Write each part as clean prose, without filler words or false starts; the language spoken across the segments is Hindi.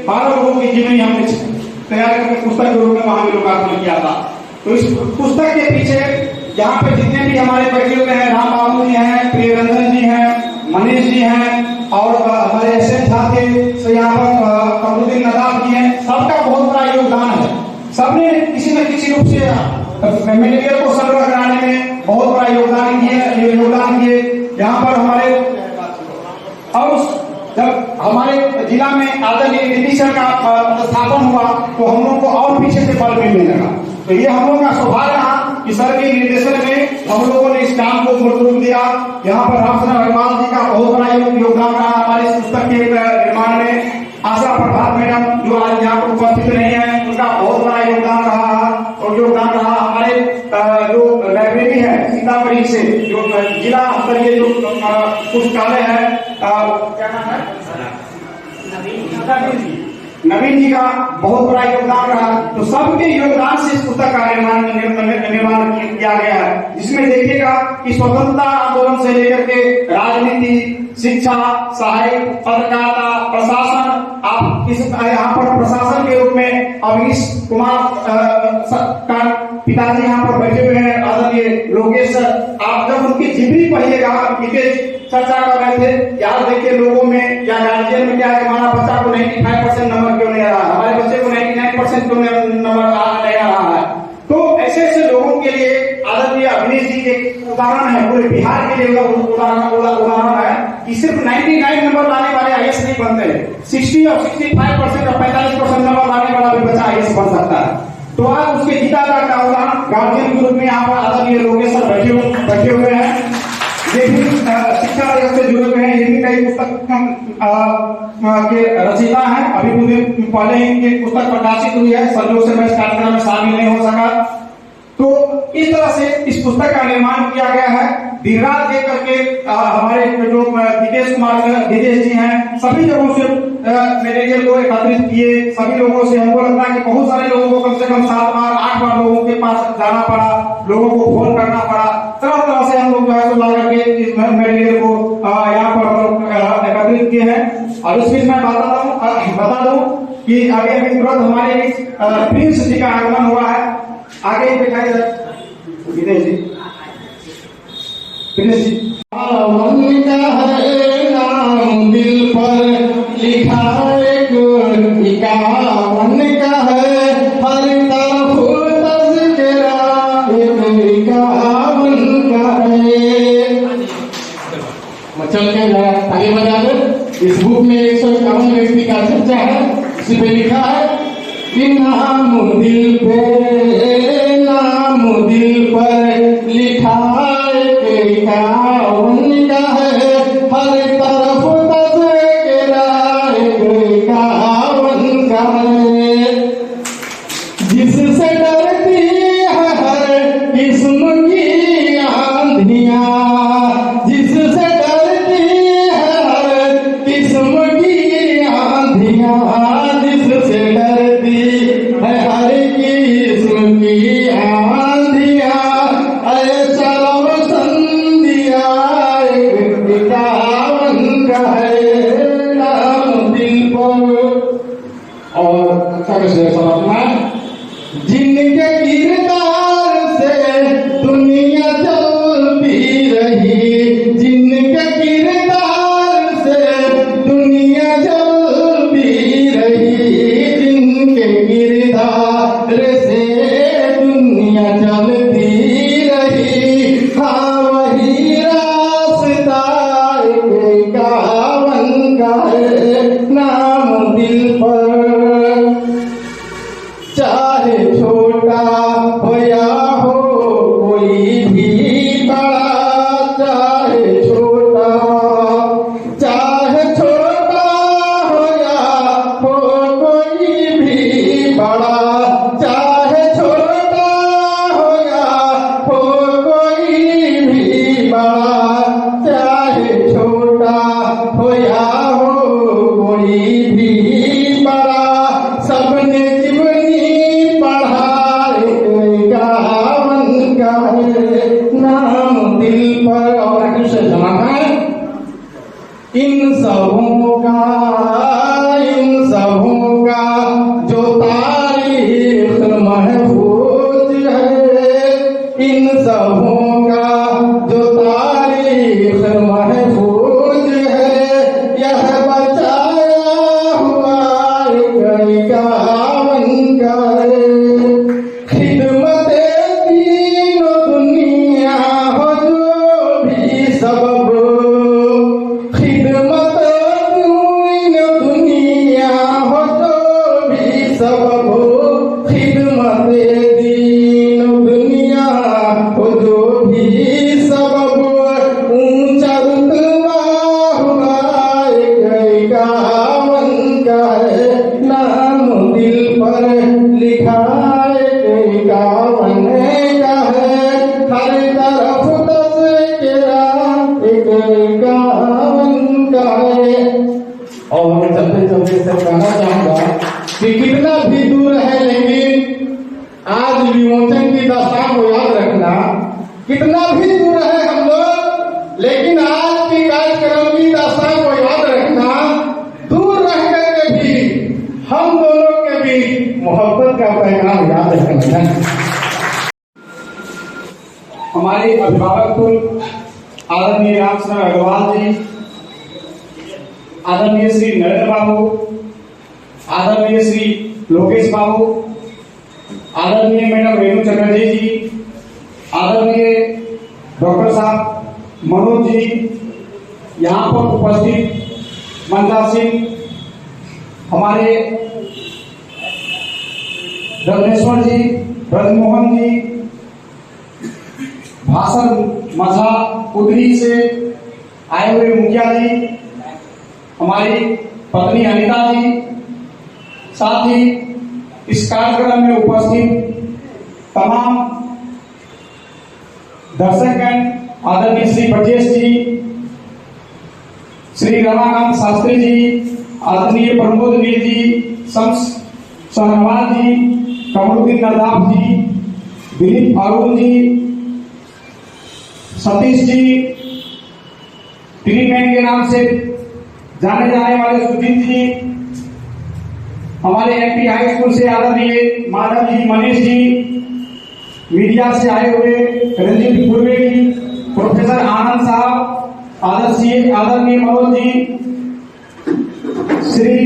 12 लोगों की जीवनी हमने तैयार करके पुस्तक के रूप में वहां भी लोकार्पण किया था। तो इस पुस्तक के पीछे यहाँ पे जितने भी हमारे बैठे हुए हैं, राम बाबू जी हैं, प्रियरंजन जी हैं, मनीष जी हैं और हमारे एस झा थे, यहाँ पर कमरुद्दीन नदाब जी हैं, सबका बहुत बड़ा योगदान है। सबने किसी न किसी रूप से मेटेरियल को संग्रह कराने में बहुत बड़ा योगदान किए। यहाँ पर हमारे और जब हमारे जिला में आदरणीय नीति सर का स्थापन हुआ तो हम लोग को और पीछे से बल मिलने लगा। तो ये हम लोगों का सौभाग्य रहा कि सर के निर्देशन में हम लोगों ने इस काम को मूर्त रूप दिया। यहाँ पर रामचंद्र अग्रवाल जी का बहुत बड़ा योगदान रहा हमारे इस पुस्तक के निर्माण में। आशा प्रभात मैडम जो आज यहाँ पर उपस्थित नहीं है, उनका बहुत बड़ा योगदान रहा हमारे जो लाइब्रेरी है सीतामढ़ी से, जो जिला स्तरीय जो पुस्तकालय है, क्या नाम है, नवीन जी का बहुत बड़ा योगदान रहा। तो सबके योगदान से इस पुस्तक का निर्माण किया गया है, जिसमें देखिएगा कि स्वतंत्रता आंदोलन से लेकर के राजनीति, शिक्षा, साहित्य, पत्रकारिता, प्रशासन, आप इस यहाँ पर प्रशासन के रूप में अवनीश कुमार का पिताजी यहाँ पर बैठे हुए हैं, आदरणीय लोकेश सर। आप जब उनकी जीवनी पढ़िएगा, चर्चा कर रहे थे यार, देखिए लोगों में या गार्जियन में क्या है, हमारा बच्चा को 95% नंबर क्यों नहीं आ रहा, हमारे बच्चे को 99% क्यों नंबर नहीं आ रहा है। तो ऐसे ऐसे लोगों के लिए आदरणीय अवनीश जी एक उदाहरण है, पूरे बिहार के लिए उदाहरण है कि सिर्फ 99 नंबर लाने वाले आईएएस नहीं बनते, 60 और 65% और 45% नंबर लाने वाला भी बच्चा आईएएस बन सकता है। तो आज उसके गीता का उदाहरण गार्जियन के रूप में यहाँ पर आदरणीय लोकेश सर बैठे हुए हैं। ये भी शिक्षा जगत से जुड़े हुए हैं, ये भी कई पुस्तक के रचयिता हैं। अभी कुछ दिन पहले ही इनकी पुस्तक प्रकाशित हुई है, संयोग से मैं इस कार्यक्रम में शामिल नहीं हो सका। तो इस तरह से इस पुस्तक का निर्माण किया गया है। दिन रात देख करके हमारे जो विदेश जी हैं, सभी जगहों से मटेरियल को एकत्रित किए। सभी लोगों से हमको लगता है कि बहुत सारे लोगों को कम से कम 7 बार 8 बार लोगों के पास जाना पड़ा, लोगों को फोन करना पड़ा, तरह तरह से हम लोग जो है ला करके इस मटेरियल को यहाँ पर एकत्रित किए हैं। और इस बीच मैं बता दूं कि आगे अभी तुरंत हमारे प्रिंस जी का आगमन हुआ है, आगे ही दिखाई विदेश जी, प्रिंस जी। मन का है नाम दिल पर लिखा एक इकावन का है, हर तरफ तज़किरा एक इकावन का है। चल के आगे बढ़ा दो। इस बुक में 151 व्यक्ति का चर्चा है, उसी पे लिखा है कि नाम दिल पर लिखा एक इकावन का है, हर तरफ तज़किरा एक इकावन का है। जिससे डरती है हर किस्म की आंधियां, जिससे डरती है हर किस्म की आंधियां, जिससे डरती है हर किस्म की आंधियां, ऐसा संधिया एक इकावन का है नाम दिल पर। और कैसे समझना, जिनके किरदार से दुनिया चलती रही, जिनके किरदार से दुनिया चलती रही, जिनके किरदार से दुनिया चलती रही, हाँ वही रास्ता एक इकावन का है नाम दिल पर। चाहे छोड़ है नाम दिल पर लिखा एक 51 का है, हर तरफ तज़किरा एक 51 का है। और चलते चलते से कहना चाहूंगा कि कितना भी दूर है लेकिन आज विमोचन की दशा को याद रखना। कितना भी दूर है हम लोग लेकिन आज की कार्यक्रम की दशा को याद रखना। दूर रह करके भी हम दोनों के भी मोहब्बत का पैगाम याद रखना। हमारे अभिभावक कुल आदरणीय रामचंद्र अग्रवाल जी, आदरणीय श्री नरेंद्र बाबू, आदरणीय श्री लोकेश बाबू, आदरणीय मैडम रेणु चटर्जी जी, आदरणीय डॉक्टर साहब मनोज जी, यहाँ पर उपस्थित मंदा सिंह, हमारे रत्नेश्वर जी, ब्रजमोहन जी, भाषण मझा उदरी से आए हुए मुखिया जी, हमारी पत्नी अनिता जी, साथ ही इस कार्यक्रम में उपस्थित तमाम दर्शकगण, आदरणीय श्री ब्रजेश जी, श्री रमाकांत शास्त्री जी, आदरणीय प्रमोद नील जी, शम्स शहनवाज जी, कमरुद्दीन नदाफ जी, दिलीप अरुण जी, सतीश जी, ग्रीन मैन के नाम से जाने जाने वाले सुजीत जी, हमारे एमपी हाई स्कूल से आदरणीय माधव जी, मनीष जी, मीडिया से आए हुए रंजीत पूर्वे जी, प्रोफेसर आनंद साहब, आदरणीय मनोज जी, श्री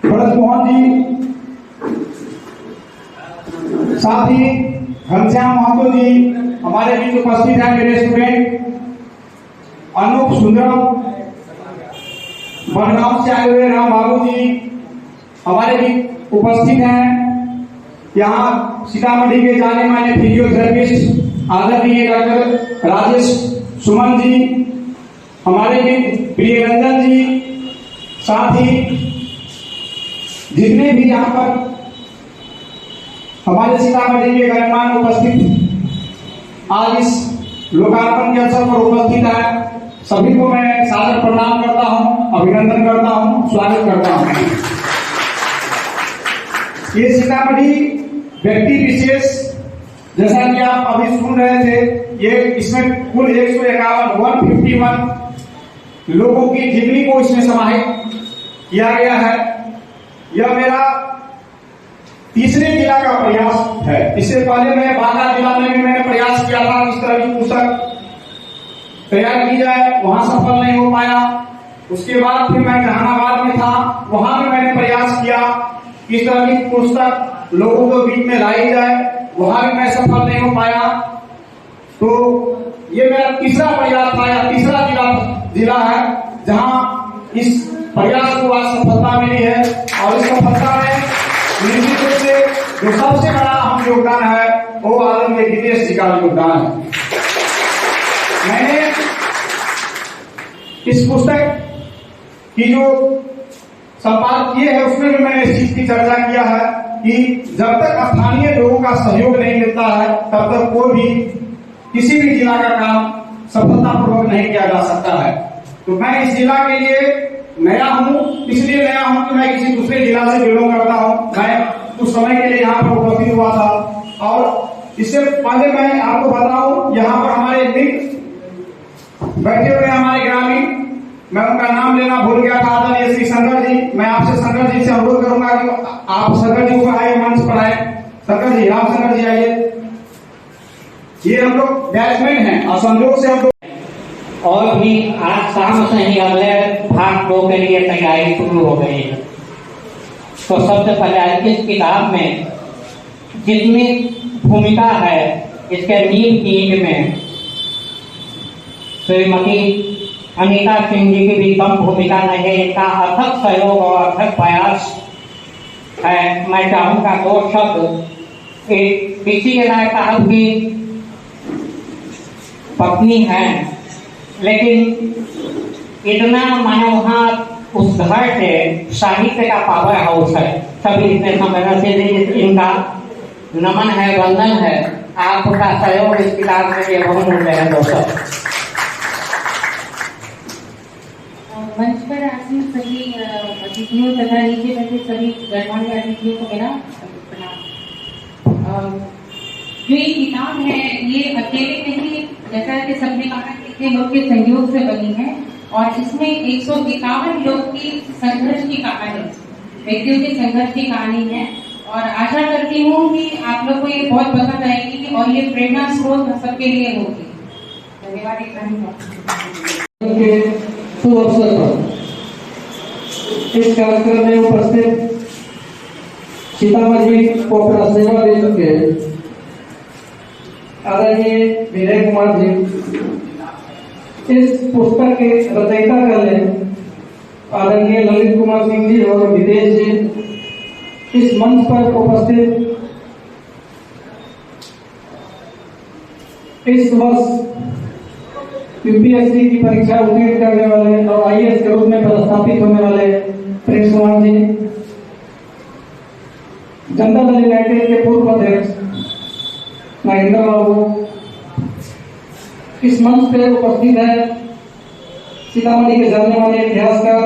ब्रजमोहन जी, साथ ही घनश्याम महतो जी हमारे बीच उपस्थित हैं। मेरे स्टूडेंट अनूप सुंदरम, बनगांव से आए हुए राम बाबू जी हमारे भी उपस्थित हैं। यहाँ सीतामढ़ी के जाने माने फिजियोथेरेपिस्ट आदरणीय डॉक्टर राजेश सुमन जी, हमारे भी प्रिय रंजन जी, साथ ही जितने भी यहाँ पर हमारे सीतामढ़ी के गणमान्य उपस्थित आज इस लोकार्पण के अवसर पर उपस्थित है, सभी को मैं सादर प्रणाम करता हूँ, अभिनंदन करता हूँ, स्वागत करता हूँ। ये सीतामढ़ी व्यक्ति विशेष जैसा कि आप अभी सुन रहे थे, ये इसमें कुल 151 लोगों की जीवनी को इसमें समाहित किया गया है। यह मेरा तीसरे जिला का प्रयास है। इससे पहले मैं बांका जिला में भी मैंने प्रयास किया था इस तरह की पुस्तक तैयार की जाए, वहां सफल नहीं हो पाया। उसके बाद फिर मैं जहानाबाद में था, वहां भी मैंने प्रयास किया इस तरह की पुस्तक लोगों को बीच में लाई जाए, वहां भी मैं सफल नहीं हो पाया। तो ये मेरा तीसरा प्रयास था या तीसरा जिला है जहां इस प्रयास को आज सफलता मिली है। और इस सफलता में निश्चित रूप से जो सबसे बड़ा अहम योगदान है वो आदरणीय गिरीश जी का योगदान है। मैंने इस पुस्तक की जो संपादक किए है उसमें भी मैंने इस चीज की चर्चा किया है कि जब तक स्थानीय लोगों का सहयोग नहीं मिलता है तब तक कोई भी किसी भी जिला का काम सफलतापूर्वक नहीं किया जा सकता है। तो मैं इस जिला के लिए नया हूँ, इसलिए नया हूँ कि मैं किसी दूसरे जिला से बिलोंग करता हूँ। मैं कुछ समय के लिए यहाँ पर उपस्थित हुआ था और इससे पहले मैं आपको बताऊं, यहाँ पर हमारे मित्र बैठे हुए हमारे ग्रामीण, मैं उनका नाम लेना भूल गया था, आदरणीय श्री शंकर जी। मैं आपसे शंकर जी से अनुरोध करूंगा कि आप शंकर जी को आए मंच पर आए। शंकर जी, राम शंकर जी आइए। ये हम लोग बैट्समैन हैं और संजोग से हम लोग और भी आज शाम से ही अगले भाग 2 के लिए तैयारी शुरू हो गई है। तो सबसे पहले इस किताब में जितनी भूमिका है इसके नींव की ईंट में श्रीमती अनीता सिंह जी की भी कम भूमिका नहीं है। इनका अथक सहयोग और अथक प्रयास है। मैं चाहूँगा 2 शब्द किसी राय साहब की पत्नी है, लेकिन इतना मनोभाव उस घर से साहित्य का पावर हाउस है। सभी इतने समझना चाहिए, इनका नमन है, वंदन है। आपका सहयोग इस किताब में ये बहुमूल्य है दोस्तों। मंच पर आसीन सभी अतिथियों तथा नीचे बैठे सभी गणमान्य अतिथियों को मेरा प्रणाम। जो ये किताब है ये अकेले नहीं, जैसा कि सबने कहा कितने लोग के सहयोग से बनी है और इसमें 151 लोग की संघर्ष की कहानी, व्यक्तियों के संघर्ष की कहानी है और आशा करती हूँ कि आप लोग को ये बहुत पसंद आएगी और ये प्रेरणा स्रोत सबके लिए होगी। धन्यवाद। के शुभ अवसर पर इस कार्यक्रम में उपस्थित सीतामढ़ी को अपना सेवा दे चुके आदरणीय विनय कुमार जी, इस पुस्तक के रचयिता करने आदरणीय ललित कुमार सिंह जी और विदेश जी, इस मंच पर उपस्थित इस वर्ष यूपीएससी की परीक्षा उत्तीर्ण करने वाले और आईएएस के रूप में पदस्थापित होने वाले प्रिंस कुमार जी, जनता दल यूनाइटेड के पूर्व अध्यक्ष नागेंद्र बाबू, इस मंच पर उपस्थित है सीतामढ़ी के जाने वाले इतिहासकार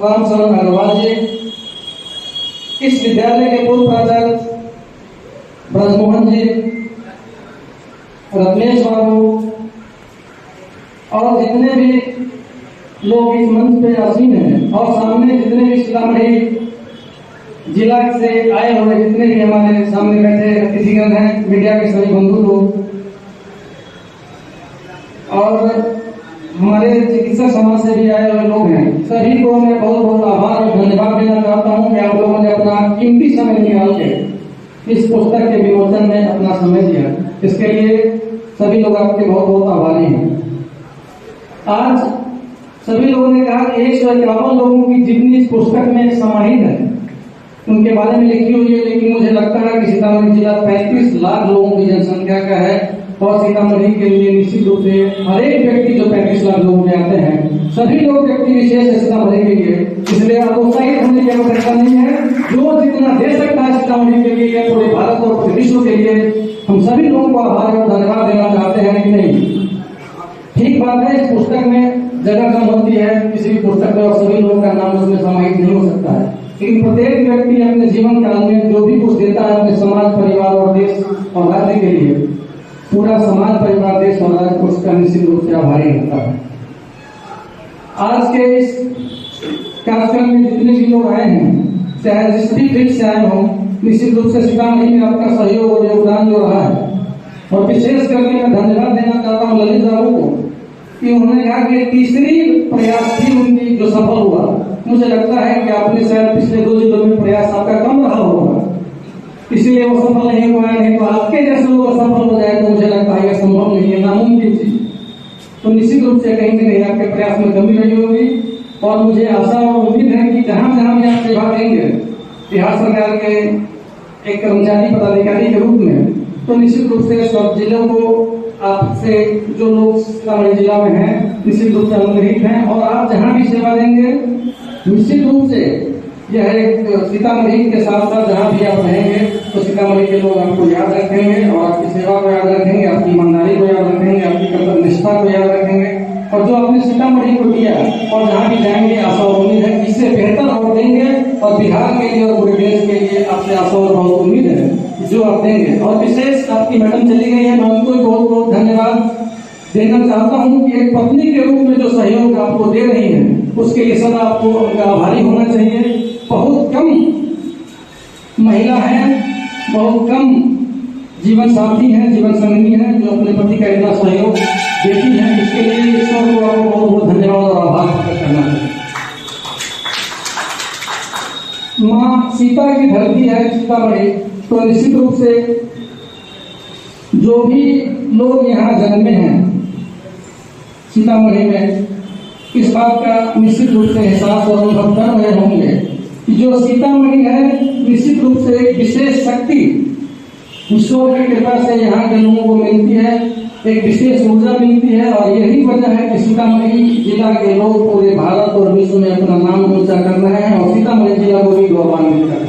रामशरण अग्रवाल जी, इस विद्यालय के पूर्व प्राचार्य ब्रजमोहन जी, रत्नेश बाबू और जितने भी लोग इस मंच पे आसीन हैं और सामने जितने भी सीतामढ़ी जिला से आए हुए जितने भी हमारे सामने बैठे अतिथिगण हैं, मीडिया के सभी बंधु लोग और हमारे चिकित्सा समाज से भी आए हुए लोग हैं, सभी को मैं बहुत बहुत आभार और धन्यवाद देना चाहता हूं कि आप लोगों ने अपना कीमती समय निकाल के इस पुस्तक के विमोचन में अपना समय दिया। इसके लिए सभी लोग आपके बहुत बहुत आभारी हैं। आज सभी लोगों ने कहा कि 151 लोगों की जितनी इस पुस्तक में समाहित है उनके बारे में लिखी हुई है, लेकिन मुझे लगता है कि सीतामढ़ी जिला 35 लाख लोगों की जनसंख्या का है और सीतामढ़ी के लिए निश्चित रूप से हर एक व्यक्ति जो 35 लाख लोग में आते हैं, सभी लोग व्यक्ति विशेष है सीतामढ़ी के लिए, इसलिए आप उत्साहित होने की आवश्यकता नहीं है। जो जितना दे सकता है सीतामढ़ी के लिए, पूरे भारत और पूरे विश्व के लिए, हम सभी लोगों को आभार और धन्यवाद देना चाहते हैं कि नहीं। ठीक बात है, इस पुस्तक में जगह कम होती है किसी भी पुस्तक में और सभी लोगों का नाम उसमें समाहित नहीं हो सकता है, लेकिन प्रत्येक व्यक्ति अपने जीवन काल में जो भी कुछ देता है अपने समाज, परिवार और देश और राज्य के लिए, पूरा समाज, परिवार, देश और राज्य को उसका निश्चित रूप से आभारी होता है। आज के इस कार्यक्रम में जितने भी लोग आए हैं, चाहे जिस भी फील्ड से आए हों, निश्चित रूप से सीतामढ़ी में आपका सहयोग और योगदान जो रहा है, और विशेष करके मैं धन्यवाद देना चाहता हूँ ललित बाबू को कि उन्होंने कहा कि तीसरी प्रयास थी उनकी जो सफल हुआ। मुझे लगता है कि आपने शायद पिछले 2 जिलों में प्रयास आपका कम रहा होगा, इसलिए वो सफल नहीं हुआ। नहीं तो आपके जैसे लोग सफल हो जाए तो मुझे लगता है संभव नहीं है, नामुमकिन चीज। तो निश्चित रूप से कहीं न कहीं आपके प्रयास में कमी रही होगी और मुझे आशा और उम्मीद है कि जहां जहां भी आप सेवा देंगे बिहार सरकार के एक कर्मचारी पदाधिकारी के रूप में, तो निश्चित रूप से सब जिलों को आपसे जो लोग सीतामढ़ी जिला में हैं निश्चित रूप से अनुग्रहित हैं और आप जहां भी सेवा देंगे निश्चित रूप से यह एक सीतामढ़ी के साथ साथ जहां भी आप रहेंगे तो सीतामढ़ी के लोग आपको याद रखेंगे और आपकी सेवा को याद रखेंगे, आपकी ईमानदारी को याद रखेंगे, आपकी कर्तव्य निष्ठा को याद रखेंगे और जो आपने सीतामढ़ी को दिया और जहां भी जाएंगे आशा और उम्मीद है इससे बेहतर और देंगे और बिहार के लिए और पूरे देश के लिए आपसे आशा और बहुत उम्मीद है जो आप देंगे। और विशेष आपकी मैडम चली गई है, मैं उनको बहुत बहुत धन्यवाद देना चाहता हूं कि एक पत्नी के रूप में जो सहयोग आपको दे रही है उसके लिए सदा आपको आभारी होना चाहिए। बहुत कम महिला है, बहुत कम जीवन साथी है, जीवन संगी है जो अपने पति का इतना सहयोग देती है, इसके लिए ईश्वर को आपको बहुत बहुत धन्यवाद और आभार प्रकट करना चाहिए। माँ सीता की धरती है सीतामढ़ी, तो निश्चित रूप से जो भी लोग यहाँ जन्मे हैं सीतामढ़ी में, इस बात का निश्चित रूप से एहसास और अनुभव कर रहे होंगे कि जो सीतामढ़ी है निश्चित रूप से एक विशेष शक्ति ईश्वर की कृपा से यहाँ के लोगों को मिलती है एक विशेष ऊर्जा मिलती है और यही वजह है कि सीतामढ़ी जिला के लोग पूरे भारत और विश्व में अपना नाम ऊंचा कर रहे हैं और सीतामढ़ी जिला को भी गौरवान्वित कर रहे हैं।